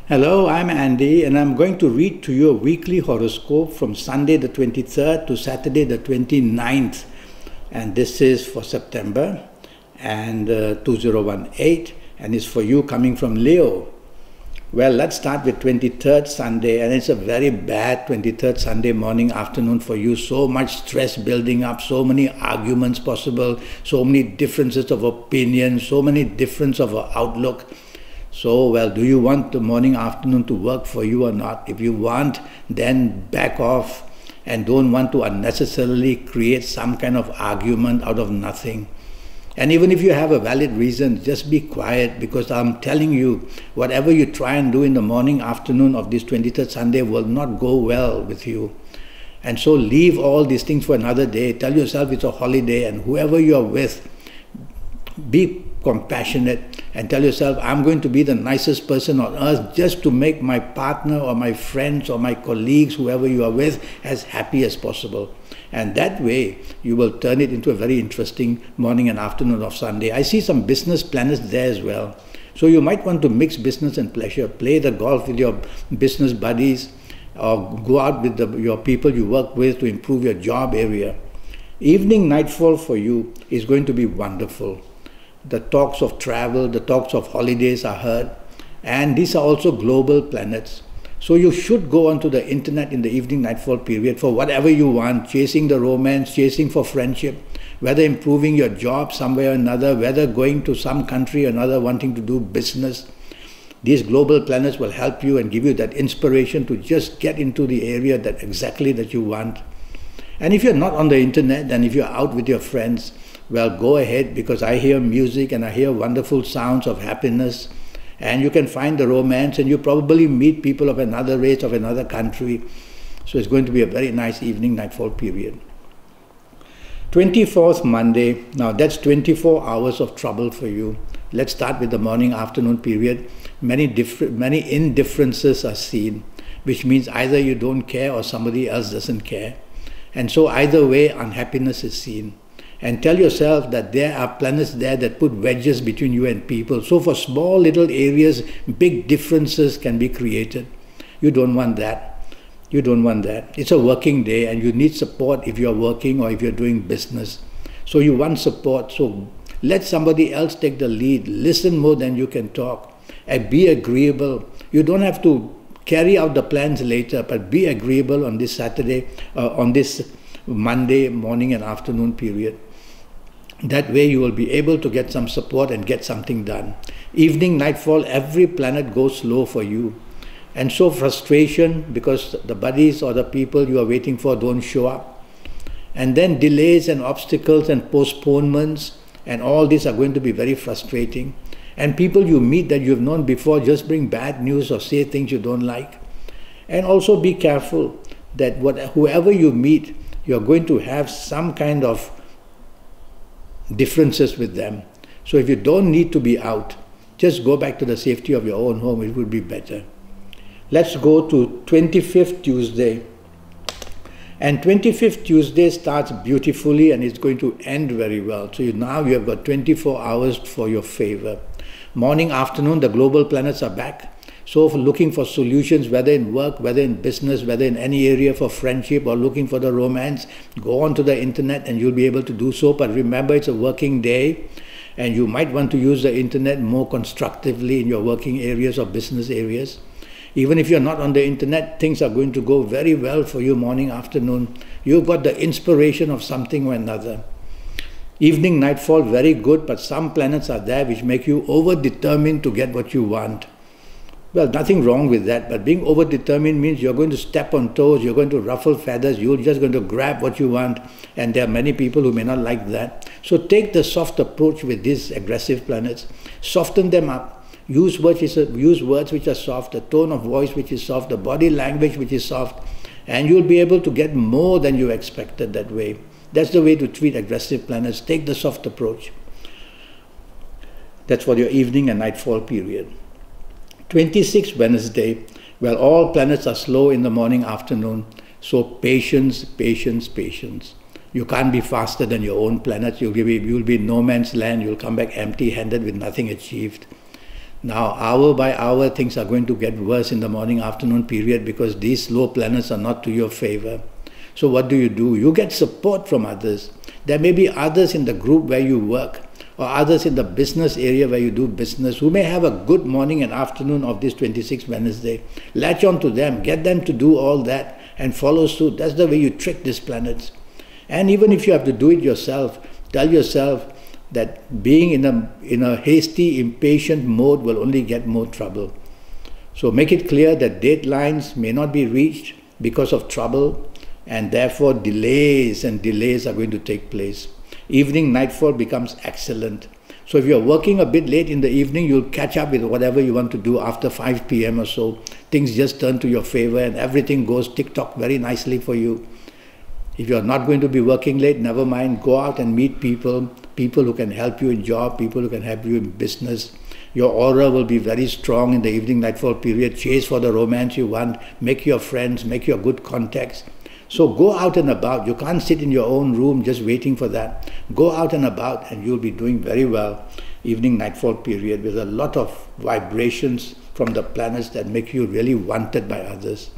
Hello, I'm Andy, and I'm going to read to you a weekly horoscope from Sunday the 23rd to Saturday the 29th. And this is for September and 2018, and it's for you coming from Leo. Well, let's start with 23rd Sunday, and it's a very bad 23rd Sunday morning, afternoon for you. So much stress building up, so many arguments possible, so many differences of opinion, so many differences of outlook. So, well, do you want the morning, afternoon to work for you or not? If you want, then back off and don't want to unnecessarily create some kind of argument out of nothing. And even if you have a valid reason, just be quiet, because I'm telling you, whatever you try and do in the morning, afternoon of this 23rd Sunday will not go well with you. And so leave all these things for another day. Tell yourself it's a holiday, and whoever you're with, be compassionate and tell yourself, I'm going to be the nicest person on earth just to make my partner or my friends or my colleagues, whoever you are with, as happy as possible. And that way, you will turn it into a very interesting morning and afternoon of Sunday. I see some business planets there as well. So you might want to mix business and pleasure. Play the golf with your business buddies, or go out with your people you work with to improve your job area. Evening nightfall for you is going to be wonderful. The talks of travel, the talks of holidays are heard, and these are also global planets. So you should go onto the internet in the evening nightfall period for whatever you want, chasing the romance, chasing for friendship, whether improving your job somewhere or another, whether going to some country or another, wanting to do business. These global planets will help you and give you that inspiration to just get into the area that exactly that you want. And if you're not on the internet, and if you're out with your friends, well, go ahead, because I hear music and I hear wonderful sounds of happiness, and you can find the romance, and you probably meet people of another race, of another country. So it's going to be a very nice evening nightfall period. 24th Monday, now that's 24 hours of trouble for you. Let's start with the morning afternoon period. Many indifferences are seen, which means either you don't care or somebody else doesn't care. And so either way, unhappiness is seen. And tell yourself that there are planets there that put wedges between you and people. So for small little areas, big differences can be created. You don't want that. You don't want that. It's a working day, and you need support if you're working or if you're doing business. So you want support. So let somebody else take the lead. Listen more than you can talk. And be agreeable. You don't have to carry out the plans later, but be agreeable on this Saturday, on this Monday morning and afternoon period. That way you will be able to get some support and get something done. Evening, nightfall, every planet goes slow for you. And so frustration because the buddies or the people you are waiting for don't show up. And then delays and obstacles and postponements, and all these are going to be very frustrating. And people you meet that you've known before just bring bad news or say things you don't like. And also be careful that whoever you meet, you're going to have some kind of differences with them. So if you don't need to be out, just go back to the safety of your own home. It would be better. Let's go to 25th Tuesday. And 25th Tuesday starts beautifully, and it's going to end very well. So now you have got 24 hours for your favor. Morning, afternoon, the global planets are back. So for looking for solutions, whether in work, whether in business, whether in any area for friendship or looking for the romance, go onto the internet and you'll be able to do so. But remember, it's a working day, and you might want to use the internet more constructively in your working areas or business areas. Even if you're not on the internet, things are going to go very well for you morning, afternoon. You've got the inspiration of something or another. Evening, nightfall, very good, but some planets are there which make you over-determined to get what you want. Well, nothing wrong with that, but being over-determined means you're going to step on toes, you're going to ruffle feathers, you're just going to grab what you want, and there are many people who may not like that. So take the soft approach with these aggressive planets, soften them up, use words which are soft, the tone of voice which is soft, the body language which is soft, and you'll be able to get more than you expected that way. That's the way to treat aggressive planets. Take the soft approach. That's for your evening and nightfall period. 26th Wednesday, well, all planets are slow in the morning, afternoon, so patience, patience, patience. You can't be faster than your own planet. You'll be in no man's land. You'll come back empty-handed with nothing achieved. Now, hour by hour, things are going to get worse in the morning-afternoon period because these low planets are not to your favor. So what do? You get support from others. There may be others in the group where you work or others in the business area where you do business who may have a good morning and afternoon of this 26th Wednesday. Latch on to them, get them to do all that and follow suit. That's the way you trick these planets. And even if you have to do it yourself, tell yourself that being in a hasty, impatient mode will only get more trouble. So make it clear that deadlines may not be reached because of trouble, and therefore delays are going to take place. Evening nightfall becomes excellent. So if you're working a bit late in the evening, you'll catch up with whatever you want to do after 5 p.m. or so. Things just turn to your favor and everything goes tick-tock very nicely for you. If you're not going to be working late, never mind. Go out and meet people who can help you in job, people who can help you in business. Your aura will be very strong in the evening nightfall period. Chase for the romance you want. Make your friends, make your good contacts. So go out and about. You can't sit in your own room just waiting for that. Go out and about and you'll be doing very well. Evening nightfall period with a lot of vibrations from the planets that make you really wanted by others.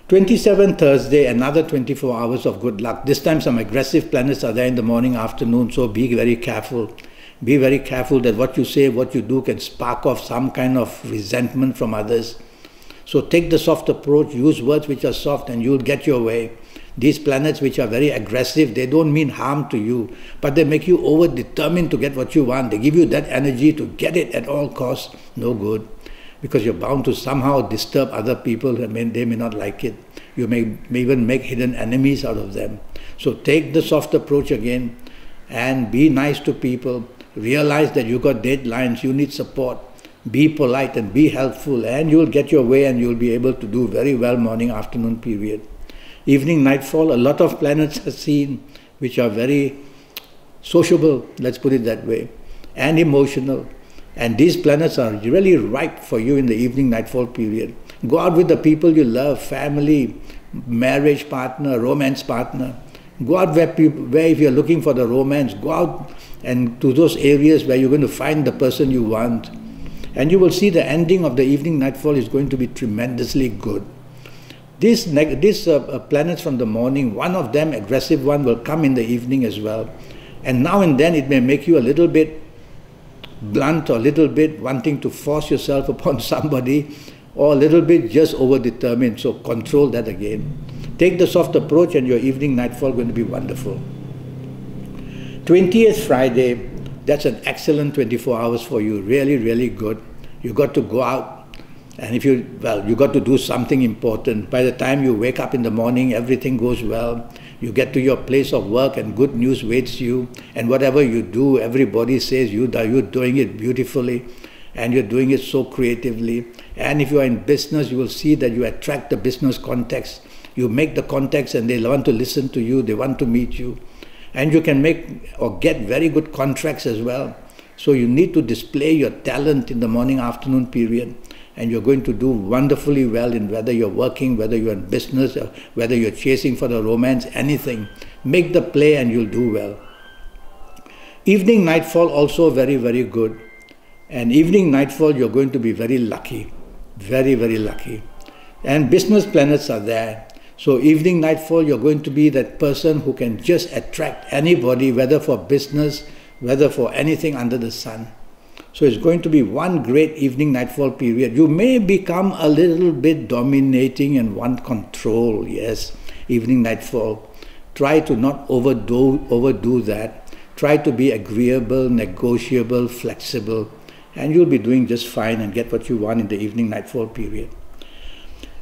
27 Thursday, another 24 hours of good luck. This time some aggressive planets are there in the morning, afternoon, so be very careful. Be very careful that what you say, what you do can spark off some kind of resentment from others. So take the soft approach, use words which are soft and you'll get your way. These planets which are very aggressive, they don't mean harm to you, but they make you over-determined to get what you want. They give you that energy to get it at all costs. No good. Because you're bound to somehow disturb other people. They may not like it. You may even make hidden enemies out of them. So take the soft approach again and be nice to people. Realize that you got deadlines, you need support. Be polite and be helpful and you'll get your way and you'll be able to do very well morning, afternoon period. Evening, nightfall, a lot of planets are seen which are very sociable, let's put it that way, and emotional. And these planets are really ripe for you in the evening nightfall period. Go out with the people you love, family, marriage partner, romance partner. Go out where if you're looking for the romance, go out and to those areas where you're going to find the person you want. And you will see the ending of the evening nightfall is going to be tremendously good. These planets from the morning, one of them, aggressive one, will come in the evening as well. And now and then it may make you a little bit blunt or a little bit wanting to force yourself upon somebody or a little bit just over-determined. So control that again. Take the soft approach and your evening nightfall is going to be wonderful. 20th Friday, that's an excellent 24 hours for you. Really, really good. You got to go out and you got to do something important. By the time you wake up in the morning, everything goes well. You get to your place of work and good news waits you. And whatever you do, everybody says you're doing it beautifully and you're doing it so creatively. And if you are in business, you will see that you attract the business contacts. You make the contacts and they want to listen to you, they want to meet you. And you can make or get very good contracts as well. So you need to display your talent in the morning, afternoon period. And you're going to do wonderfully well in whether you're working, whether you're in business, or whether you're chasing for the romance, anything. Make the play and you'll do well. Evening nightfall also very, very good. And evening nightfall you're going to be very lucky. Very, very lucky. And business planets are there. So evening nightfall you're going to be that person who can just attract anybody, whether for business, whether for anything under the sun. So it's going to be one great evening nightfall period. You may become a little bit dominating and want control, yes, evening nightfall. Try to not overdo that. Try to be agreeable, negotiable, flexible, and you'll be doing just fine and get what you want in the evening nightfall period.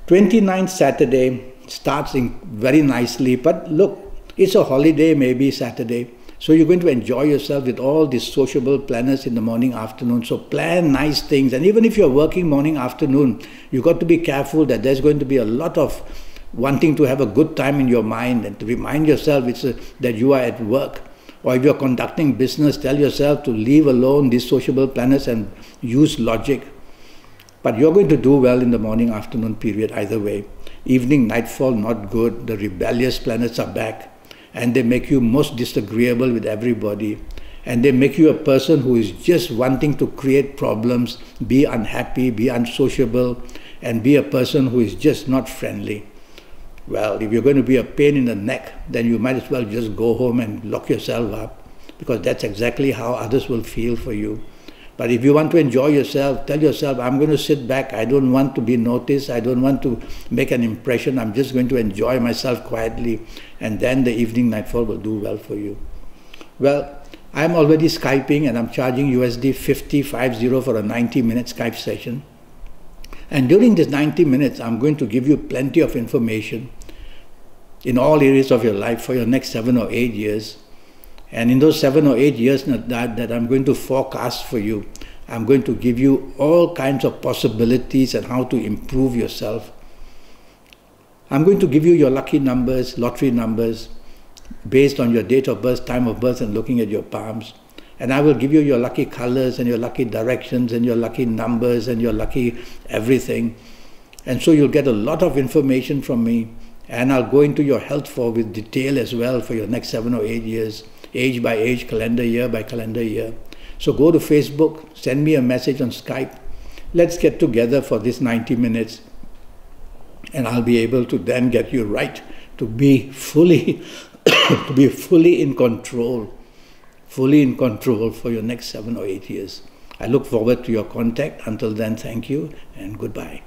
29th Saturday starts very nicely, but look, it's a holiday, maybe Saturday. So you're going to enjoy yourself with all these sociable planets in the morning, afternoon. So plan nice things. And even if you're working morning, afternoon, you've got to be careful that there's going to be a lot of wanting to have a good time in your mind and to remind yourself that you are at work. Or if you're conducting business, tell yourself to leave alone these sociable planets and use logic. But you're going to do well in the morning, afternoon period either way. Evening, nightfall, not good. The rebellious planets are back. And they make you most disagreeable with everybody. and they make you a person who is just wanting to create problems, be unhappy, be unsociable, and be a person who is just not friendly. Well, if you're going to be a pain in the neck, then you might as well just go home and lock yourself up, because that's exactly how others will feel for you. But if you want to enjoy yourself, tell yourself, I'm going to sit back, I don't want to be noticed, I don't want to make an impression, I'm just going to enjoy myself quietly, and then the evening nightfall will do well for you. Well, I'm already Skyping, and I'm charging USD 50 for a 90-minute Skype session. And during this 90 minutes, I'm going to give you plenty of information in all areas of your life for your next 7 or 8 years. And in those 7 or 8 years that I'm going to forecast for you, I'm going to give you all kinds of possibilities and how to improve yourself. I'm going to give you your lucky numbers, lottery numbers, based on your date of birth, time of birth, and looking at your palms. And I will give you your lucky colors and your lucky directions and your lucky numbers and your lucky everything. And so you'll get a lot of information from me. And I'll go into your health with detail as well for your next 7 or 8 years, age by age, calendar year by calendar year. So go to Facebook, send me a message on Skype. Let's get together for this 90 minutes. And I'll be able to then get you right to be fully, in control for your next 7 or 8 years. I look forward to your contact. Until then, thank you and goodbye.